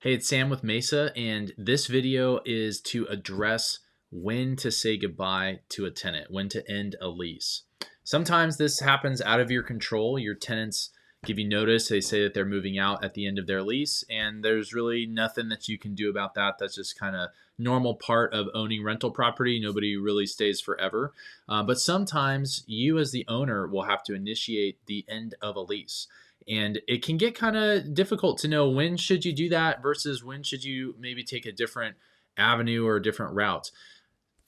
Hey, it's Sam with Mesa, and this video is to address when to say goodbye to a tenant, when to end a lease. Sometimes this happens out of your control. Your tenants give you notice, they say that they're moving out at the end of their lease, and there's really nothing that you can do about that. That's just kind of normal part of owning rental property. Nobody really stays forever. But sometimes you, as the owner, will have to initiate the end of a lease, and it can get kind of difficult to know when should you do that versus when should you maybe take a different avenue or a different route.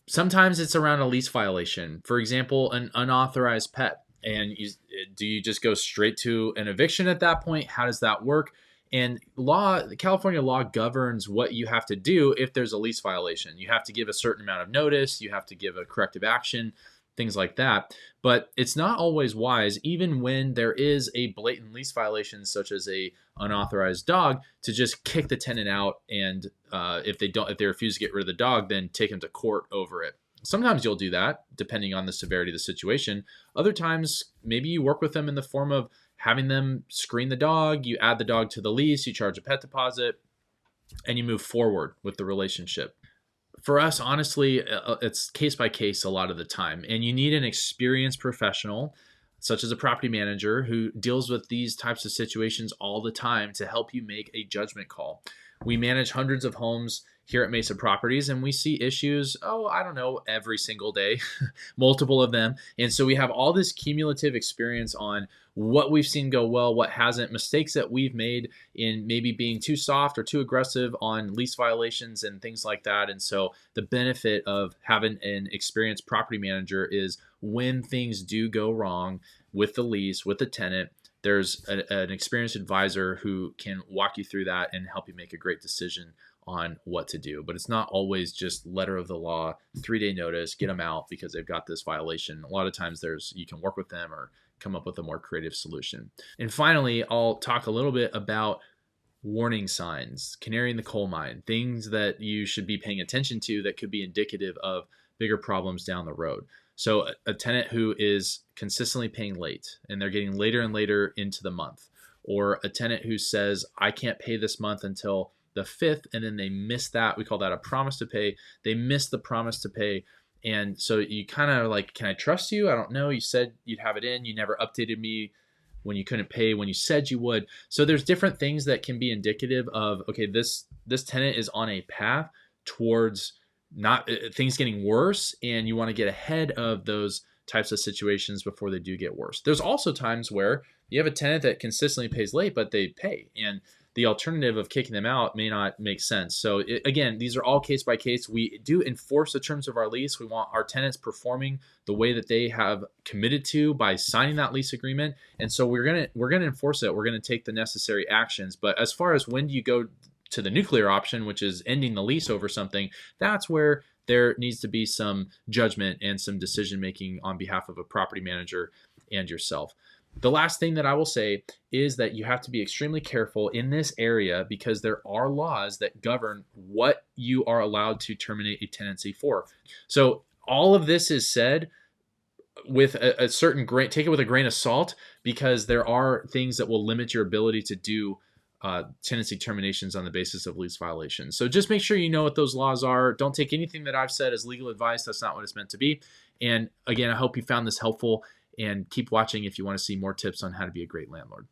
Sometimes it's around a lease violation, for example, an unauthorized pet. And do you just go straight to an eviction at that point? How does that work? And California law governs what you have to do if there's a lease violation. You have to give a certain amount of notice, you have to give a corrective action, things like that. But it's not always wise, even when there is a blatant lease violation, such as a unauthorized dog, to just kick the tenant out. And if they refuse to get rid of the dog, then take them to court over it. Sometimes you'll do that, depending on the severity of the situation. Other times, maybe you work with them in the form of having them screen the dog. You add the dog to the lease, you charge a pet deposit, and you move forward with the relationship. For us, honestly, it's case by case a lot of the time. And you need an experienced professional, such as a property manager, who deals with these types of situations all the time to help you make a judgment call. We manage hundreds of homes here at Mesa Properties, and we see issues, I don't know, every single day, multiple of them. And so we have all this cumulative experience on what we've seen go well, what hasn't, mistakes that we've made in maybe being too soft or too aggressive on lease violations and things like that. And so the benefit of having an experienced property manager is when things do go wrong with the lease, with the tenant, there's an experienced advisor who can walk you through that and help you make a great decision on what to do. But it's not always just letter of the law, 3-day notice, get them out because they've got this violation. A lot of times you can work with them or come up with a more creative solution. And finally, I'll talk a little bit about warning signs, canary in the coal mine, things that you should be paying attention to that could be indicative of bigger problems down the road. So a tenant who is consistently paying late and they're getting later and later into the month, or a tenant who says, I can't pay this month until the 5th, and then they miss that. We call that a promise to pay. They miss the promise to pay. And so you kind of like, can I trust you? I don't know. You said you'd have it in. You never updated me when you couldn't pay when you said you would. So there's different things that can be indicative of, okay, this tenant is on a path towards not things getting worse, and you want to get ahead of those types of situations before they do get worse. There's also times where you have a tenant that consistently pays late, but they pay, and the alternative of kicking them out may not make sense. So again, these are all case by case. We do enforce the terms of our lease. We want our tenants performing the way that they have committed to by signing that lease agreement. And so we're gonna enforce it. We're gonna take the necessary actions. But as far as when do you go to the nuclear option, which is ending the lease over something, that's where there needs to be some judgment and some decision making on behalf of a property manager and yourself. The last thing that I will say is that you have to be extremely careful in this area because there are laws that govern what you are allowed to terminate a tenancy for. So all of this is said with a certain grain, take it with a grain of salt, because there are things that will limit your ability to do tenancy terminations on the basis of lease violations. So just make sure you know what those laws are. Don't take anything that I've said as legal advice. That's not what it's meant to be. And again, I hope you found this helpful, and keep watching if you want to see more tips on how to be a great landlord.